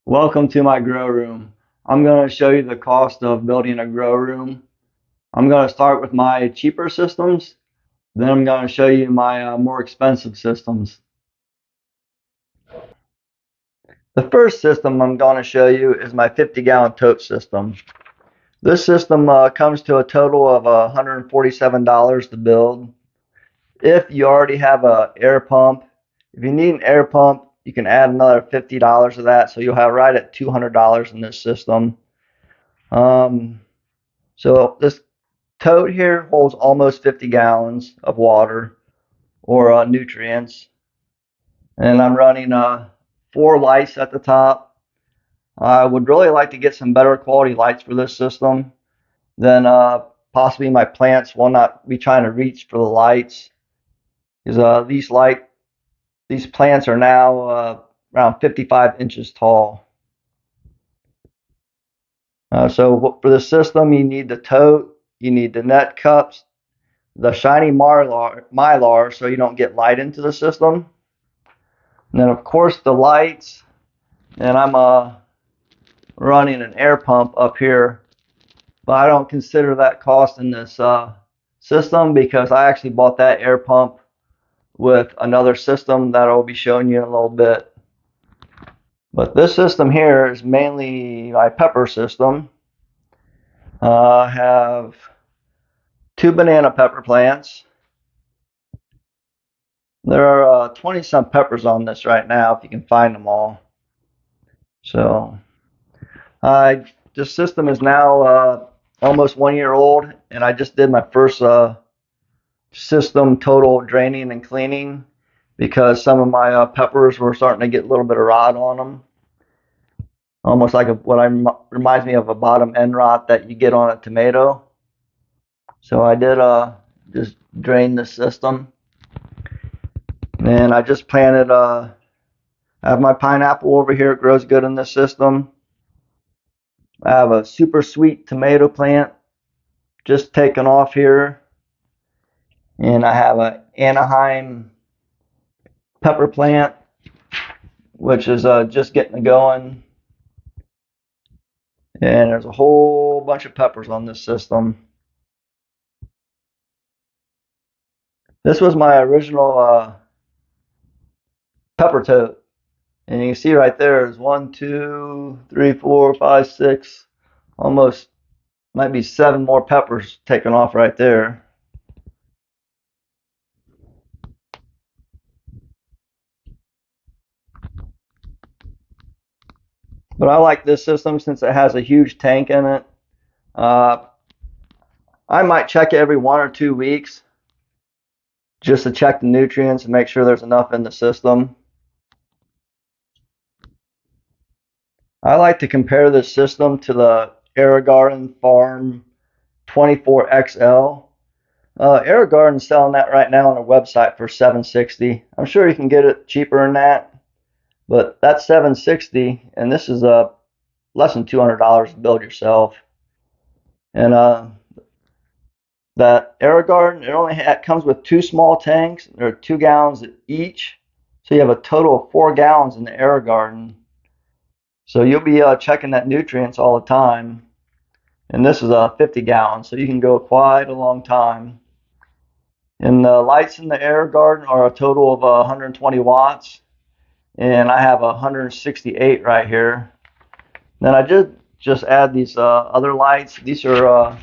Welcome to my grow room. I'm going to show you the cost of building a grow room. I'm going to start with my cheaper systems, then I'm going to show you my more expensive systems. The first system I'm going to show you is my 50-gallon tote system. This system comes to a total of $147 to build. If you already have an air pump, if you need an air pump, you can add another $50 of that, so you'll have right at $200 in this system. So this tote here holds almost 50 gallons of water or nutrients, and I'm running 4 lights at the top. I would really like to get some better quality lights for this system. Then possibly my plants will not be trying to reach for the lights, because these plants are now around 55 inches tall. So for the system, you need the tote, you need the net cups, the shiny mylar so you don't get light into the system. And then of course the lights, and I'm running an air pump up here, but I don't consider that cost in this system because I actually bought that air pump with another system that I'll be showing you in a little bit. But this system here is mainly my pepper system. I have 2 banana pepper plants. There are 20 some peppers on this right now if you can find them all. So this system is now almost 1 year old, and I just did my first system total draining and cleaning because some of my peppers were starting to get a little bit of rot on them, almost like reminds me of a bottom end rot that you get on a tomato. So I did just drain the system, and I just planted I have my pineapple over here. It grows good in this system. I have a super sweet tomato plant just taken off here, and I have an Anaheim pepper plant which is just getting it going, and there's a whole bunch of peppers on this system. This was my original pepper tote, and you can see right there is 1, 2, 3, 4, 5, 6, almost might be 7 more peppers taken off right there. But I like this system since it has a huge tank in it. I might check it every 1 or 2 weeks just to check the nutrients and make sure there's enough in the system. I like to compare this system to the AeroGarden Farm 24XL. AeroGarden's selling that right now on their website for $760. I'm sure you can get it cheaper than that, but that's $760, and this is less than $200 to build yourself. And that AeroGarden, it comes with 2 small tanks. They're 2 gallons each, so you have a total of 4 gallons in the AeroGarden. So you'll be checking that nutrients all the time. And this is a 50 gallons, so you can go quite a long time. And the lights in the AeroGarden are a total of 120 watts, and I have 168 right here. Then I did just add these other lights. These are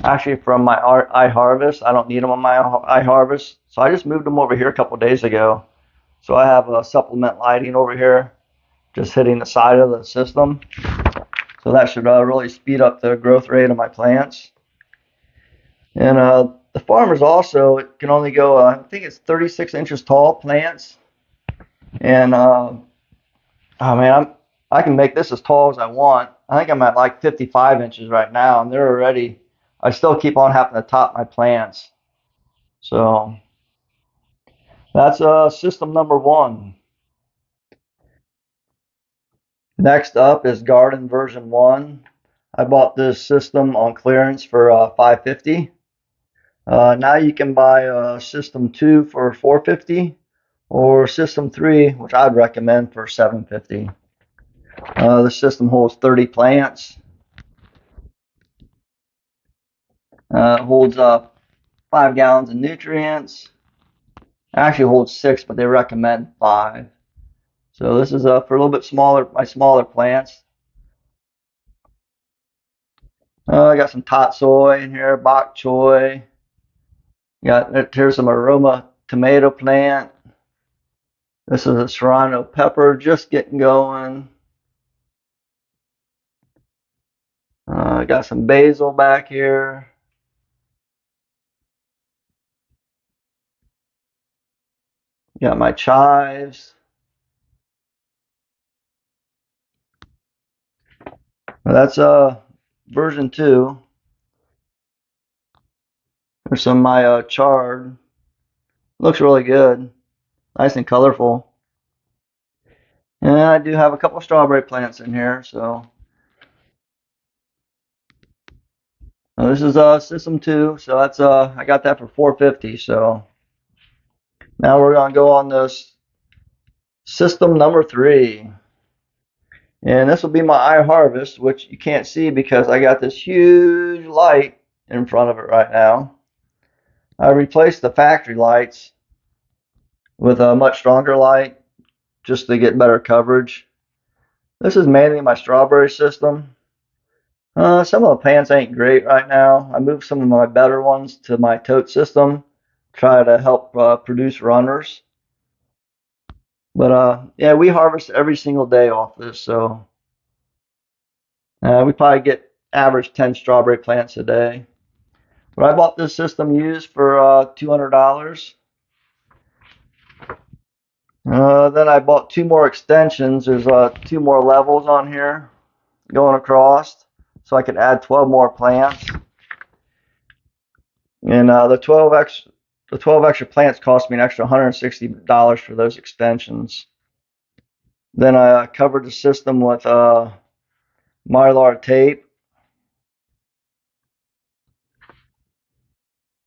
actually from my iHarvest. I don't need them on my iHarvest, so I just moved them over here a couple days ago. So I have supplement lighting over here, just hitting the side of the system. So that should really speed up the growth rate of my plants. And the farmers also, it can only go, I think it's 36 inches tall plants. And oh man, I can make this as tall as I want. I think I'm at like 55 inches right now, and they're already, I still keep on having to top my plants. So that's system number 1. Next up is Garden version 1. I bought this system on clearance for $550. Now you can buy system 2 for $450, or system 3, which I'd recommend, for $750. The system holds 30 plants. Holds 5 gallons of nutrients. It actually holds 6, but they recommend 5. So this is for a little bit smaller, my smaller plants. I got some tatsoi in here, bok choy. Here's some aroma tomato plant. This is a serrano pepper just getting going. Got some basil back here. Got my chives. That's version 2. There's some of my chard. Looks really good. Nice and colorful. And I do have a couple of strawberry plants in here, so this is system 2, so that's I got that for $4.50. So now we're gonna go on this system number 3, and this will be my iHarvest, which you can't see because I got this huge light in front of it right now. I replaced the factory lights with a much stronger light just to get better coverage. This is mainly my strawberry system. Some of the plants ain't great right now. I moved some of my better ones to my tote system, try to help produce runners. But yeah, we harvest every single day off this, so we probably get average 10 strawberry plants a day. But I bought this system used for $200. Then I bought 2 more extensions. There's 2 more levels on here going across, so I could add 12 more plants. And the 12 extra plants cost me an extra $160 for those extensions. Then I covered the system with Mylar tape.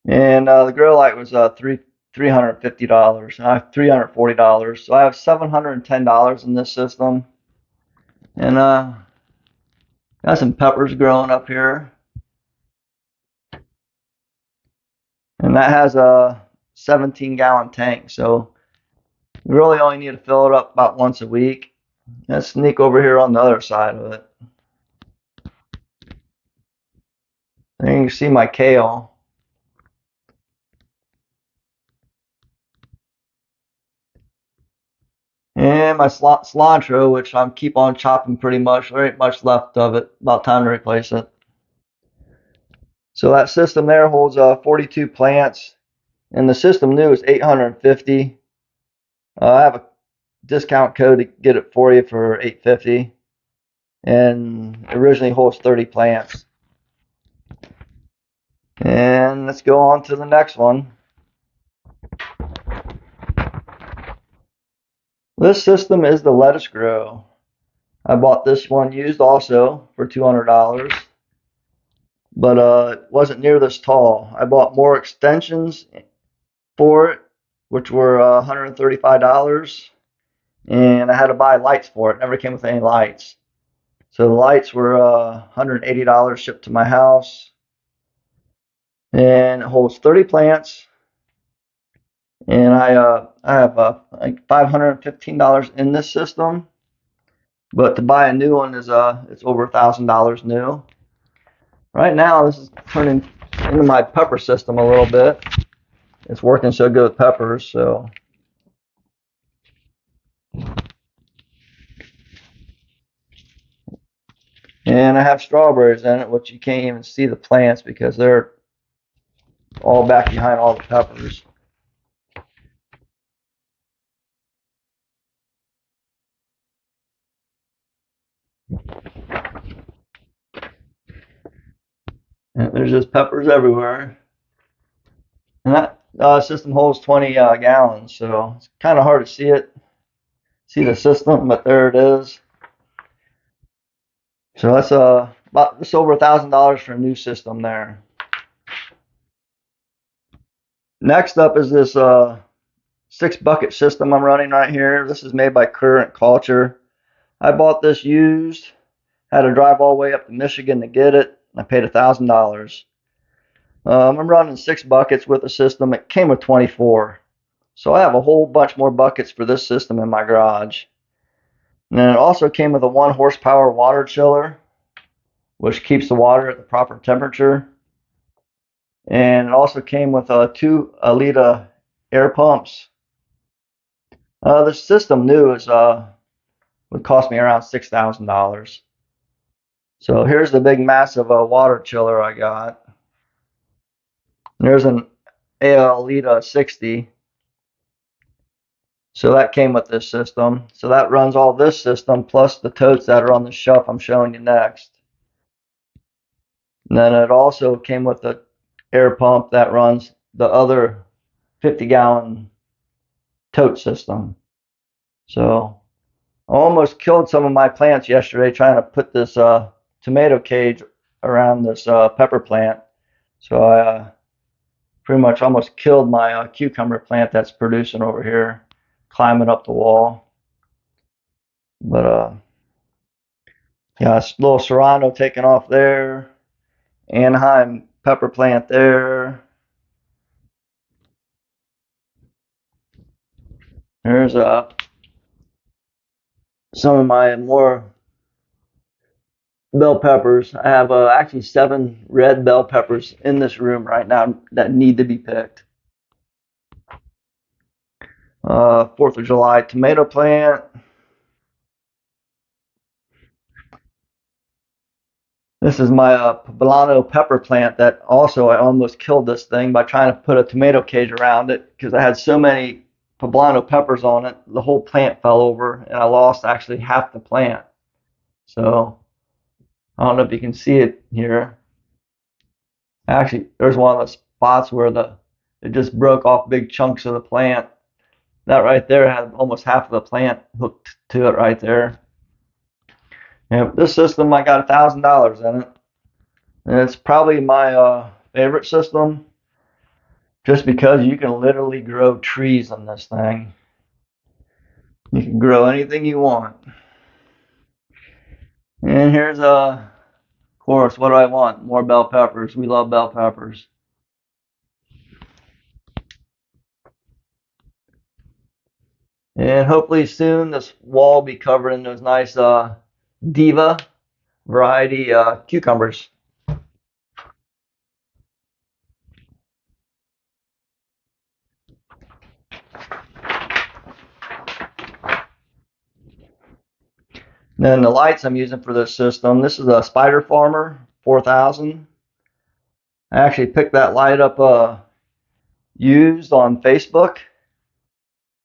And the grow light was $350, $340. So I have $710 in this system. And got some peppers growing up here. And that has a 17-gallon tank, so you really only need to fill it up about once a week. Let's sneak over here on the other side of it. And you can see my kale. And my cilantro, which I'm keep on chopping pretty much. There ain't much left of it. About time to replace it. So that system there holds 42 plants. And the system new is $850. I have a discount code to get it for you for $850. And it originally holds 30 plants. And let's go on to the next one. This system is the lettuce grow. I bought this one used also for $200, but it wasn't near this tall. I bought more extensions for it, which were $135, and I had to buy lights for it. It never came with any lights. So the lights were $180 shipped to my house, and it holds 30 plants. And I have like $515 in this system, but to buy a new one is it's over $1,000 new. Right now, this is turning into my pepper system a little bit. It's working so good with peppers, so. And I have strawberries in it, which you can't even see the plants because they're all back behind all the peppers. And there's just peppers everywhere. And that system holds 20 gallons, so it's kind of hard to see the system, but there it is. So that's about just over $1,000 for a new system there. Next up is this 6-bucket system I'm running right here. This is made by Current Culture. I bought this used, had to drive all the way up to Michigan to get it. I paid $1,000. I'm running 6 buckets with the system. It came with 24. So I have a whole bunch more buckets for this system in my garage. And then it also came with a 1 horsepower water chiller, which keeps the water at the proper temperature. And it also came with 2 Alita air pumps. The system new is would cost me around $6,000. So here's the big massive water chiller I got. There's an Alita 60. So that came with this system. So that runs all this system plus the totes that are on the shelf I'm showing you next. And then it also came with the air pump that runs the other 50-gallon tote system. So I almost killed some of my plants yesterday trying to put this tomato cage around this pepper plant. So I pretty much almost killed my cucumber plant that's producing over here, climbing up the wall. But yeah, it's little serrano taking off there. Anaheim pepper plant there. There's some of my more bell peppers. I have actually 7 red bell peppers in this room right now that need to be picked. 4th of July tomato plant. This is my poblano pepper plant that also I almost killed this thing by trying to put a tomato cage around it because I had so many poblano peppers on it. The whole plant fell over and I lost actually half the plant. So I don't know if you can see it here. Actually, there's one of the spots where it just broke off big chunks of the plant. That right there had almost half of the plant hooked to it right there. And this system, I got $1,000 in it. And it's probably my favorite system just because you can literally grow trees on this thing. You can grow anything you want. And here's of course, what do I want? More bell peppers. We love bell peppers. And hopefully soon this wall will be covered in those nice Diva variety cucumbers. Then the lights I'm using for this system, this is a Spider Farmer 4000. I actually picked that light up used on Facebook.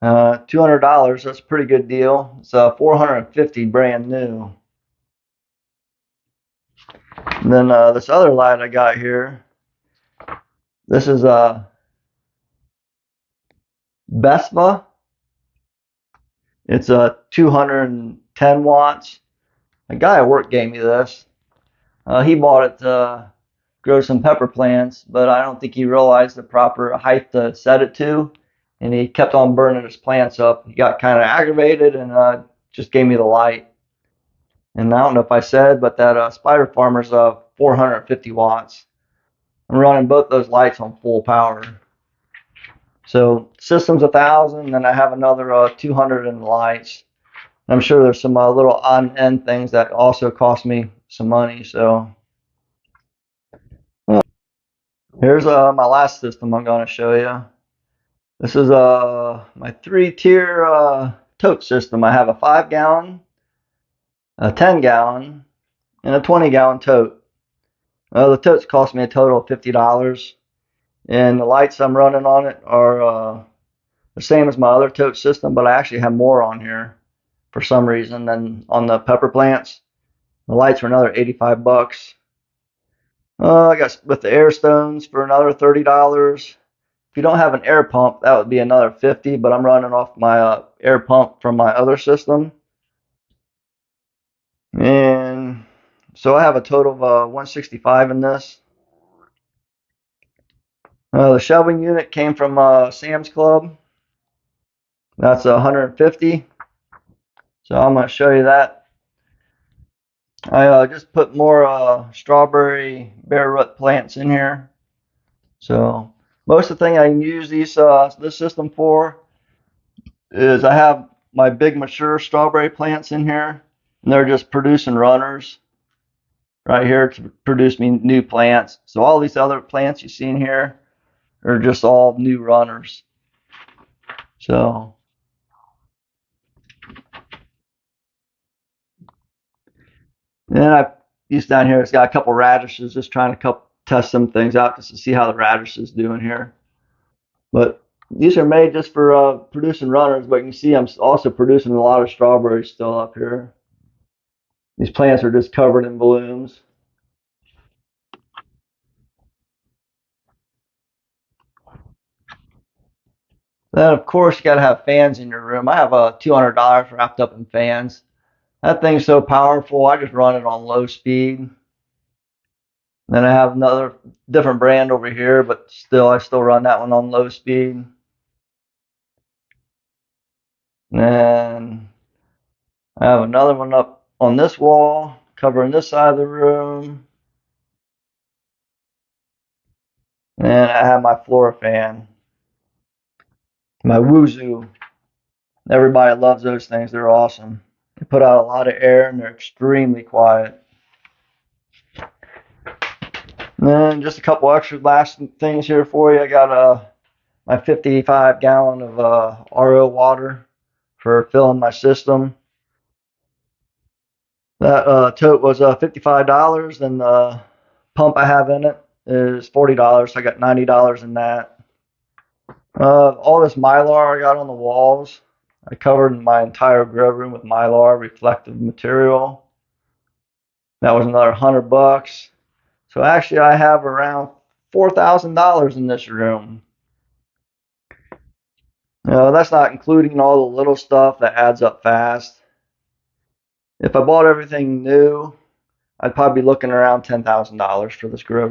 $200, that's a pretty good deal. It's $450 brand new. And then this other light I got here, this is a Bespa. It's a 210 watts. A guy at work gave me this. He bought it to grow some pepper plants, but I don't think he realized the proper height to set it to, and he kept on burning his plants up. He got kind of aggravated and just gave me the light. And I don't know if I said, but that Spider Farmer's 450 watts. I'm running both those lights on full power. So system's 1,000, and I have another 200 in the lights. I'm sure there's some little on-end things that also cost me some money. So here's my last system I'm going to show you. This is my 3-tier tote system. I have a 5-gallon, a 10-gallon, and a 20-gallon tote. The totes cost me a total of $50, and the lights I'm running on it are the same as my other tote system, but I actually have more on here for some reason than on the pepper plants. The lights are another 85 bucks. I got with the air stones for another $30. If you don't have an air pump, that would be another 50, but I'm running off my air pump from my other system. And so I have a total of 165 in this. The shelving unit came from Sam's Club. That's 150. So I'm going to show you that I just put more strawberry bare root plants in here. So most of the thing I can use this system for is I have my big mature strawberry plants in here, and they're just producing runners right here to produce me new plants. So all these other plants you see in here are just all new runners. So then I used down here, it's got a couple radishes, just trying to test some things out just to see how the radishes doing here. But these are made just for producing runners, but you can see I'm also producing a lot of strawberries still up here. These plants are just covered in blooms. Then of course you got to have fans in your room. I have $200 wrapped up in fans. That thing's so powerful. I just run it on low speed. Then I have another different brand over here, but I still run that one on low speed. And I have another one up on this wall, covering this side of the room. And I have my floor fan, my Woozu. Everybody loves those things. They're awesome. They put out a lot of air and they're extremely quiet. And then just a couple extra last things here for you. I got my 55-gallon of RO water for filling my system. That tote was $55, and the pump I have in it is $40. So I got $90 in that. All this mylar I got on the walls, I covered my entire grow room with mylar reflective material. That was another $100. So actually, I have around $4,000 in this room. That's not including all the little stuff that adds up fast. If I bought everything new, I'd probably be looking around $10,000 for this grow room.